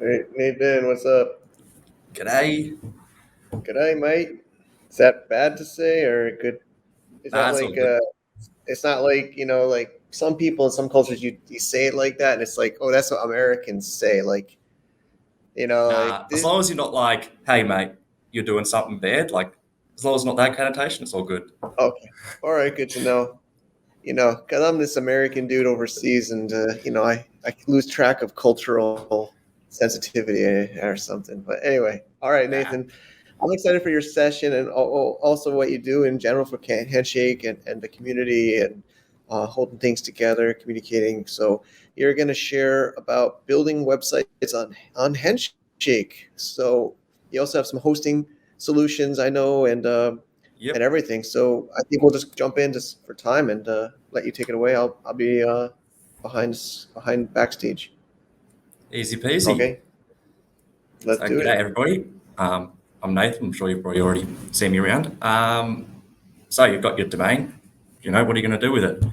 Hey, Nathan, what's up? G'day. G'day, mate. Is that bad to say or good? Is that It's all like good. it's not like, like some people in some cultures you say it like that and it's like, oh, that's what Americans say. Like, like Nah, as this. long as you're not like, hey mate, you're doing something bad, like as long as it's not that connotation, it's all good. Okay. All right, good to know. Because I'm this American dude overseas and, I lose track of cultural sensitivity or something. But anyway, all right, Nah. Nathan. I'm excited for your session and also what you do in general for Handshake and the community and holding things together, communicating. So you're going to share about building websites on Handshake. So you also have some hosting solutions, I know, and Yep. everything. So I think we'll just jump in just for time and let you take it away. I'll be behind backstage. Easy peasy. Okay, let's So do g'day it. everybody. I'm Nathan. I'm sure you've probably already seen me around. So you've got your domain. What are you going to do with it?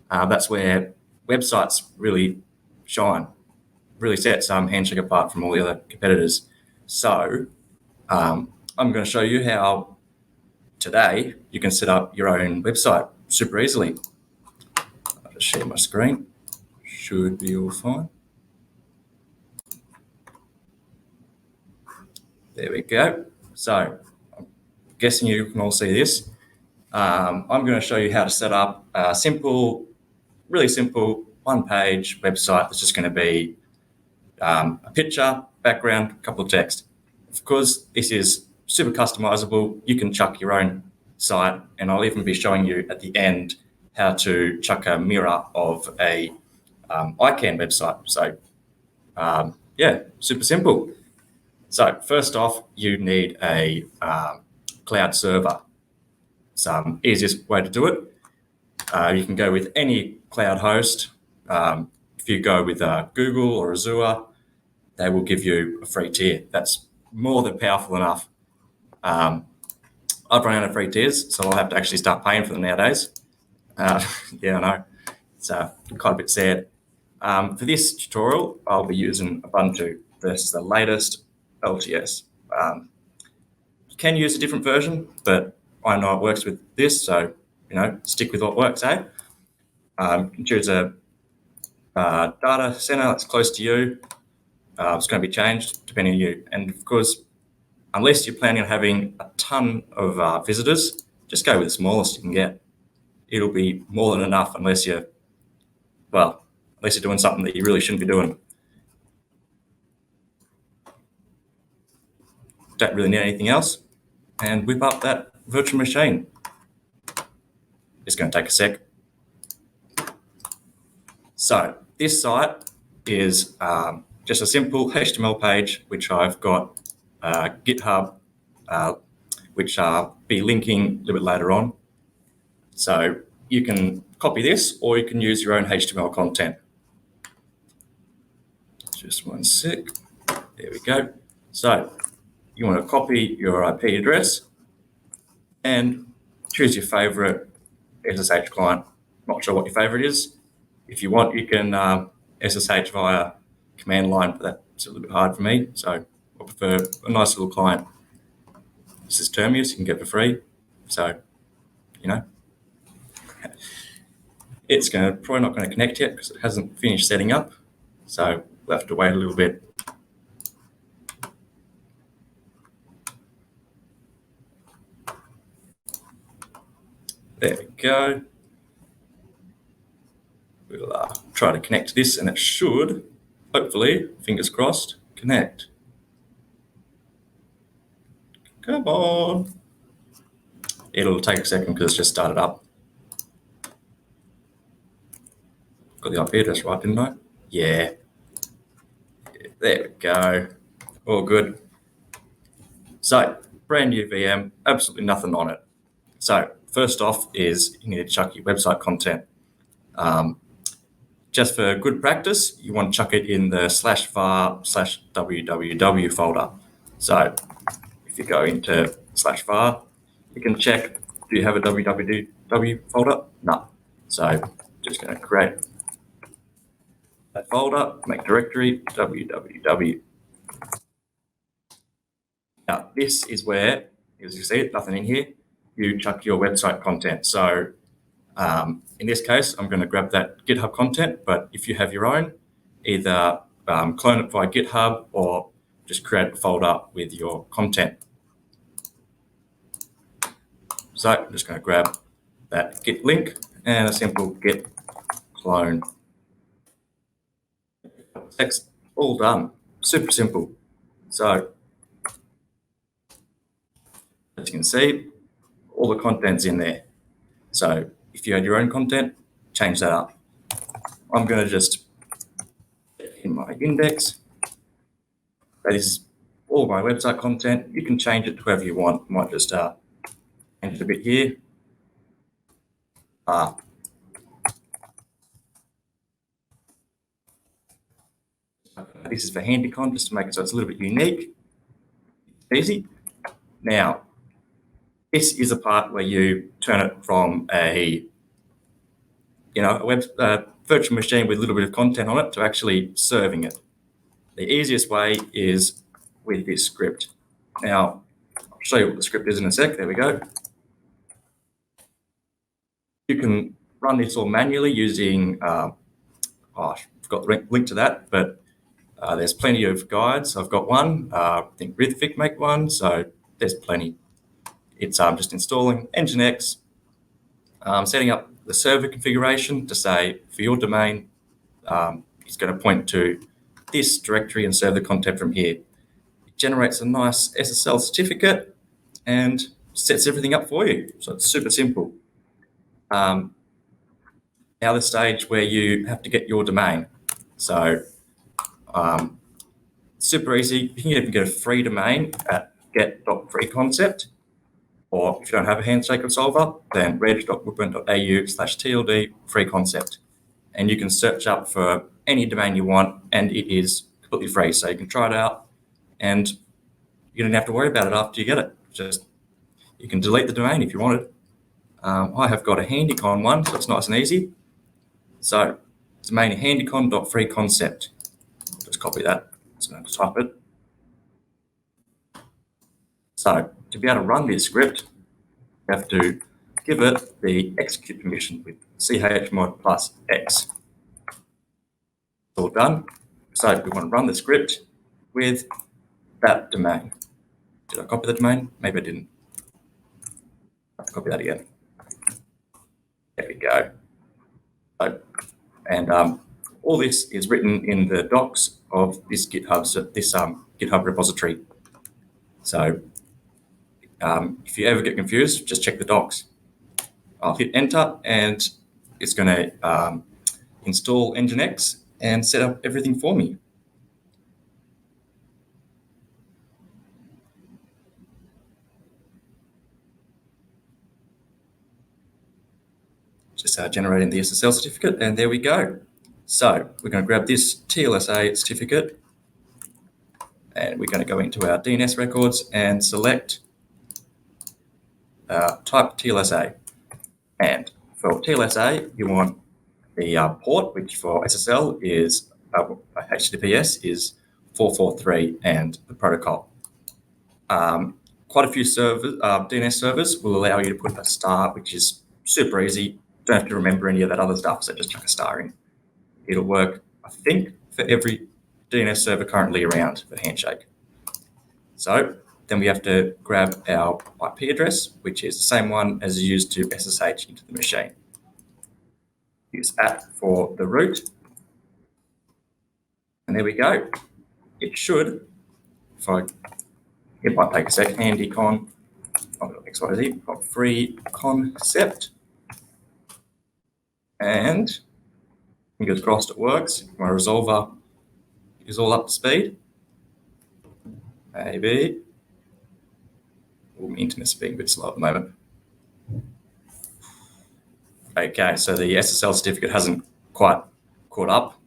That's where websites really shine. Really sets Handshake apart from all the other competitors. So I'm going to show you how today you can set up your own website super easily. I'll just share my screen. Should be all fine. There we go. So I'm guessing you can all see this. I'm going to show you how to set up a simple, really simple one-page website that's just going to be a picture, background, a couple of text. Of course, this is super customizable. You can chuck your own site, and I'll even be showing you at the end how to chuck a mirror of a ICANN website. So yeah, super simple. So first off, you need a cloud server. It's the easiest way to do it. You can go with any cloud host. If you go with Google or Azure, they will give you a free tier. That's more than powerful enough. I've run out of free tiers, so I'll have to actually start paying for them nowadays. Yeah, I know. It's quite a bit sad. For this tutorial, I'll be using Ubuntu versus the latest LTS. You can use a different version, but I know it works with this, so stick with what works, eh? You can choose a data center that's close to you. It's going to be changed depending on you, and of course, unless you're planning on having a ton of visitors, just go with the smallest you can get. It'll be more than enough unless you're doing something that you really shouldn't be doing. Don't really need anything else, and whip up that virtual machine. It's going to take a sec. So this site is just a simple HTML page, which I've got GitHub, which I'll be linking a little bit later on. So you can copy this, or you can use your own HTML content. Just one sec. There we go. So you want to copy your IP address and choose your favorite SSH client. Not sure what your favorite is. If you want, you can SSH via command line, but that's a little bit hard for me. So I prefer a nice little client. This is Termius, you can get for free. So, it's probably not going to connect yet because it hasn't finished setting up. So we'll have to wait a little bit. There we go. We'll try to connect to this, and it should, hopefully, fingers crossed, connect. Come on. It'll take a second because it's just started up. Got the IP address right, didn't I? Yeah. There we go. All good. So, brand new VM, absolutely nothing on it. So, first off is you need to chuck your website content. Just for good practice, you want to chuck it in the /var/www folder. So, if you go into /var, you can check, do you have a www folder? No. So, just going to create that folder, make directory, www. Now, this is where, as you see it, nothing in here, you chuck your website content. So in this case, I'm going to grab that GitHub content, but if you have your own, either clone it via GitHub or just create a folder with your content. So I'm just going to grab that Git link and a simple Git clone. Text, all done. Super simple. So as you can see, all the content's in there. So if you had your own content, change that up. I'm going to just in my index. That is all my website content. You can change it to whoever you want. Might just change it a bit here. This is for HandyCon, just to make it so it's a little bit unique. Easy. Now, this is a part where you turn it from a virtual machine with a little bit of content on it to actually serving it. The easiest way is with this script. Now, I'll show you what the script is in a sec. There we go. You can run this all manually using, I forgot the link to that, but there's plenty of guides. I've got one. I think Rithvik make one, so there's plenty. It's just installing Nginx, setting up the server configuration to say for your domain, it's going to point to this directory and serve the content from here. It generates a nice SSL certificate and sets everything up for you. So it's super simple. Now the stage where you have to get your domain. So super easy. You can even get a free domain at get.freeconcept, or if you don't have a Handshake solver, then reg.woodburn.au/tld free concept. And you can search up for any domain you want, and it is completely free. So you can try it out, and you don't have to worry about it after you get it. Just you can delete the domain if you want it. I have got a HandyCon one, so it's nice and easy. So domain handicon.freeconcept. Just copy that. Just going to type it. So to be able to run this script, you have to give it the execute permission with chmod plus X. It's all done. So we want to run the script with that domain. Did I copy the domain? Maybe I didn't. I have to copy that again. There we go. So, and all this is written in the docs of this GitHub repository. So if you ever get confused, just check the docs. I'll hit enter, and it's going to install Nginx and set up everything for me. Just generating the SSL certificate, and there we go. So we're going to grab this TLSA certificate, and we're going to go into our DNS records and select type TLSA. And for TLSA, you want the port, which for SSL is HTTPS is 443, and the protocol. Quite a few servers, DNS servers will allow you to put a star, which is super easy. Don't have to remember any of that other stuff, so just chuck a star in. It'll work, I think, for every DNS server currently around for Handshake. So then we have to grab our IP address, which is the same one as used to SSH into the machine. Use for the root. And there we go. It should, it might take a sec, HandyCon, XYZ, free concept. And fingers crossed it works. My resolver is all up to speed. Maybe. Oh, my internet's being a bit slow at the moment. Okay, so the SSL certificate hasn't quite caught up.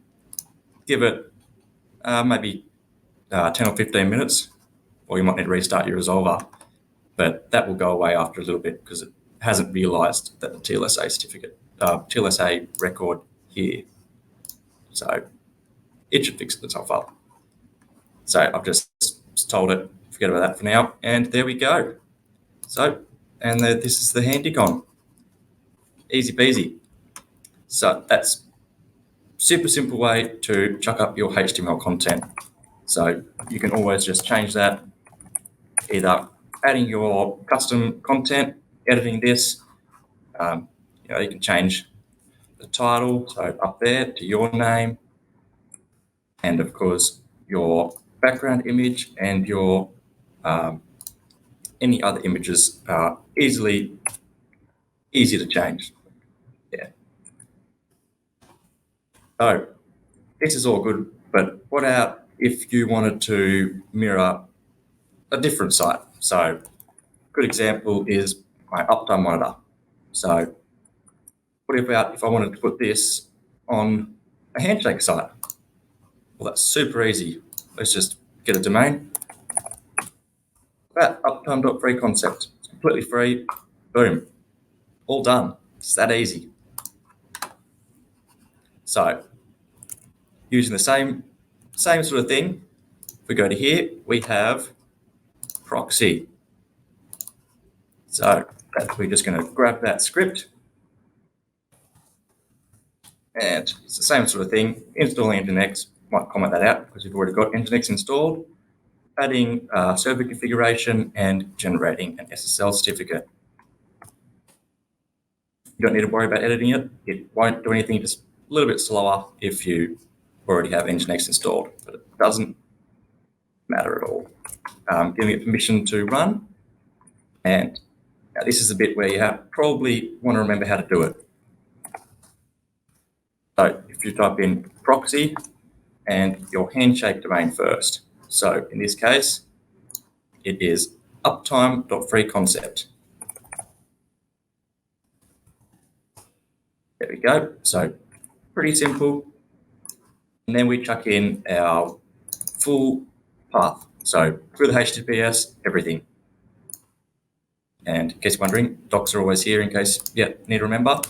Give it maybe 10 or 15 minutes, or you might need to restart your resolver. But that will go away after a little bit because it hasn't realized that the TLSA certificate, TLSA record here. So it should fix itself up. So I've just told it forget about that for now. And there we go. So, and this is the HandyCon. Easy peasy. So that's super simple way to chuck up your HTML content. So you can always just change that, either adding your custom content, editing this. You can change the title, so up there to your name, and of course your background image and your any other images are easy to change. Yeah. So this is all good, but what about if you wanted to mirror a different site? So good example is my Uptime monitor. So what about if I wanted to put this on a Handshake site? Well, that's super easy. Let's just get a domain. That uptime.free concept. It's completely free. Boom. All done. It's that easy. So using the same sort of thing, if we go to here, we have proxy. So we're just going to grab that script, and it's the same sort of thing. Installing Nginx, might comment that out because we've already got Nginx installed. Adding server configuration and generating an SSL certificate. You don't need to worry about editing it. It won't do anything, just a little bit slower if you already have Nginx installed, but it doesn't matter at all. Giving it permission to run, and now this is a bit where you probably want to remember how to do it. So if you type in proxy and your Handshake domain first. So in this case, it is uptime.freeconcept. There we go. So pretty simple. And then we chuck in our full path. So through the HTTPS, everything. And in case you're wondering, docs are always here in case you need to remember.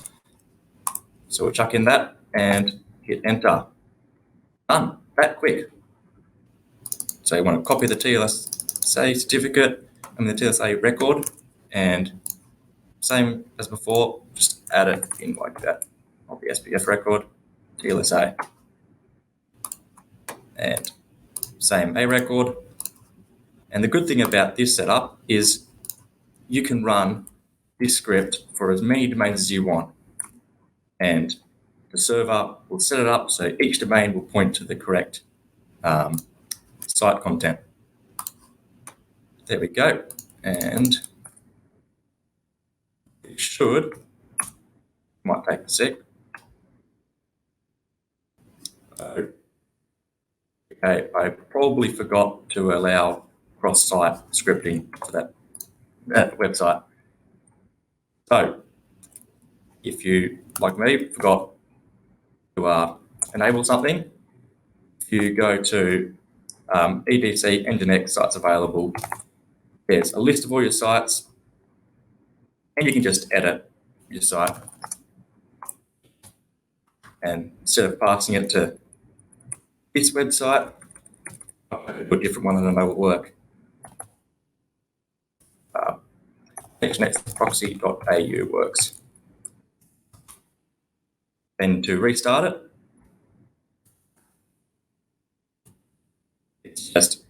So we'll chuck in that and hit enter. Done, that quick. So you want to copy the TLSA certificate and the TLSA record, and same as before, just add it in like that. Of the SPF record, TLSA. And same A record. And the good thing about this setup is you can run this script for as many domains as you want. And the server will set it up so each domain will point to the correct site content. There we go. And it should, might take a sec. Okay, I probably forgot to allow cross-site scripting for that website. So if you, like me, forgot to enable something, if you go to EDC Nginx sites available, there's a list of all your sites, and you can just edit your site. And instead of passing it to this website, a different one, and I know will work. hnetproxy.au works. Then to restart it, it's just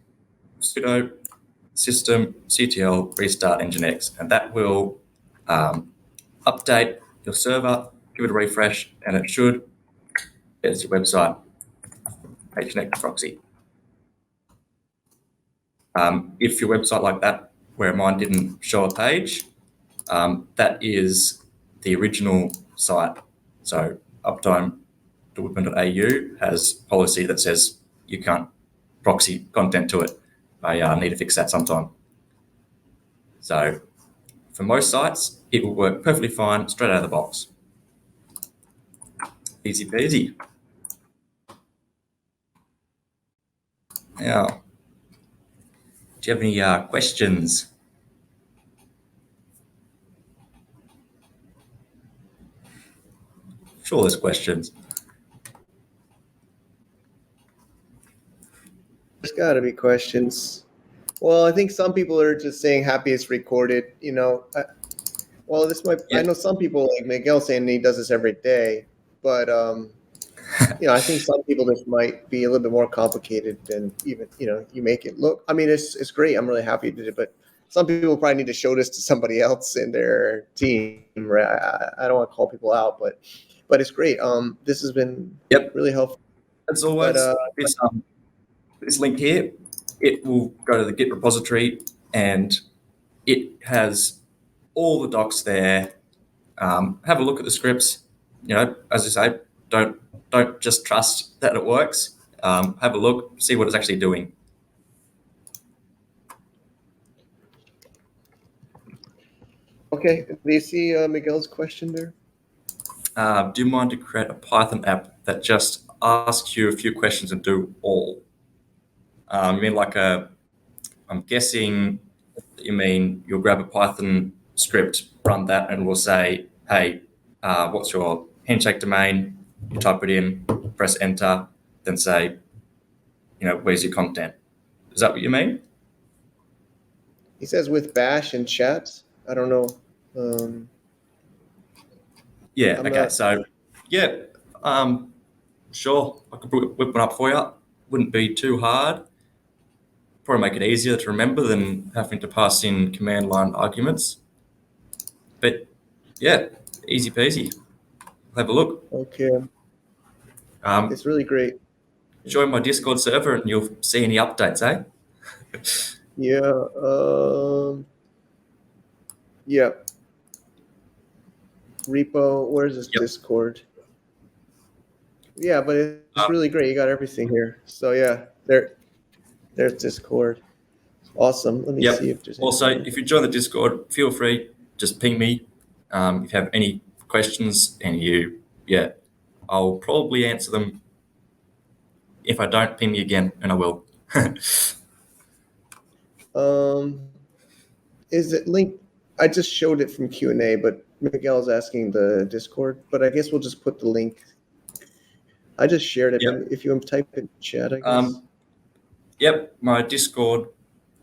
sudo systemctl restart nginx, and that will update your server, give it a refresh, and it should, there's your website, HandyCon. If your website like that, where mine didn't show a page, that is the original site. So uptime.woodman.au has policy that says you can't proxy content to it. I need to fix that sometime. So for most sites, it will work perfectly fine straight out of the box. Easy peasy. Now, do you have any questions? Sure, there's questions. There's got to be questions. Well, I think some people are just saying happy it's recorded. Well, this might. I Yeah. know some people like Miguel saying he does this every day, but I think some people this might be a little bit more complicated than even you make it look. I mean, it's great. I'm really happy you did it, but some people probably need to show this to somebody else in their team. Right? I don't want to call people out, but it's great. This has been Yep. really helpful. As But always, this link here, it will go to the Git repository, and it has all the docs there. Have a look at the scripts. As I say, don't just trust that it works. Have a look, see what it's actually doing. okay, do you see Miguel's question there? Do you mind to create a Python app that just asks you a few questions and do all? You mean like I'm guessing you mean you'll grab a Python script, run that, and we'll say, hey, what's your handshake domain? You type it in, press enter, then say, where's your content? Is that what you mean? He says with Bash and chat. I don't know. Yeah. I'm Okay. not. So, yeah, sure, I could whip one up for you. Wouldn't be too hard. Probably make it easier to remember than having to pass in command line arguments. But yeah, easy peasy. Have a look. Okay, Um, it's really great. join my Discord server and you'll see any updates, eh? Yeah. Yeah. Repo. Where's this Yep. Discord? Yeah, but it's Um, really great. You got everything here. So yeah, there's Discord. Awesome. Let me yep. see if there's Also, anything. if you join the Discord, feel free, just ping me. If you have any questions and I'll probably answer them. If I don't, ping me again and I will. Um, is it linked? I just showed it from Q&A, but Miguel's asking the Discord. But I guess we'll just put the link. I just shared it. But Yep. if you type in chat, I guess. Yep. My Discord,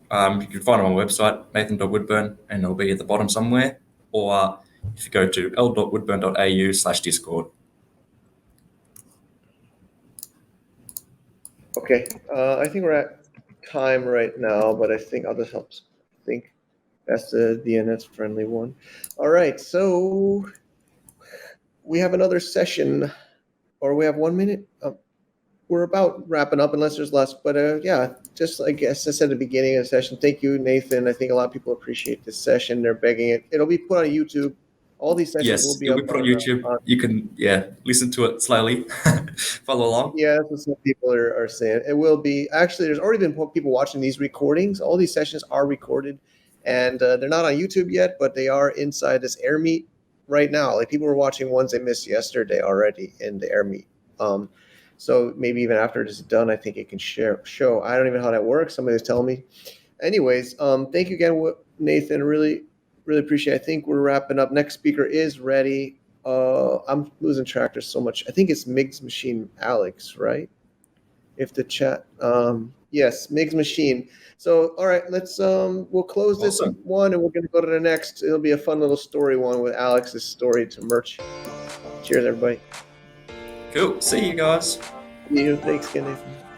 you can find it on my website, nathan.woodburn, and it'll be at the bottom somewhere. Or if you go to l.woodburn.au/Discord. Okay. I think we're at time right now, but I think I'll just help. Think that's the DNS friendly one. All right. So we have another session, or we have 1 minute. We're about wrapping up, unless there's less. But yeah, just I guess I said at the beginning of the session. Thank you, Nathan. I think a lot of people appreciate this session. They're begging it. It'll be put on YouTube. All these sessions will Yes, be it'll up be put on YouTube. on You can, listen to it slowly, follow along. yeah, that's what some people are saying. It will be actually. There's already been people watching these recordings. All these sessions are recorded, and they're not on YouTube yet, but they are inside this Air Meet right now. Like people were watching ones they missed yesterday already in the Air Meet. So maybe even after it is done, I think it can show. I don't even know how that works. Somebody was telling me. Anyways, thank you again, Nathan. Really appreciate it. I think we're wrapping up. Next speaker is ready. I'm losing track. There's so much. I think it's Mig's Machine Alex, right? If the chat, yes, Mig's Machine. So, all right, we'll close this Awesome. one and we're going to go to the next. It'll be a fun little story one with Alex's story to merch. Cheers, everybody. Cool. See you guys. See you. Thanks again, Nathan.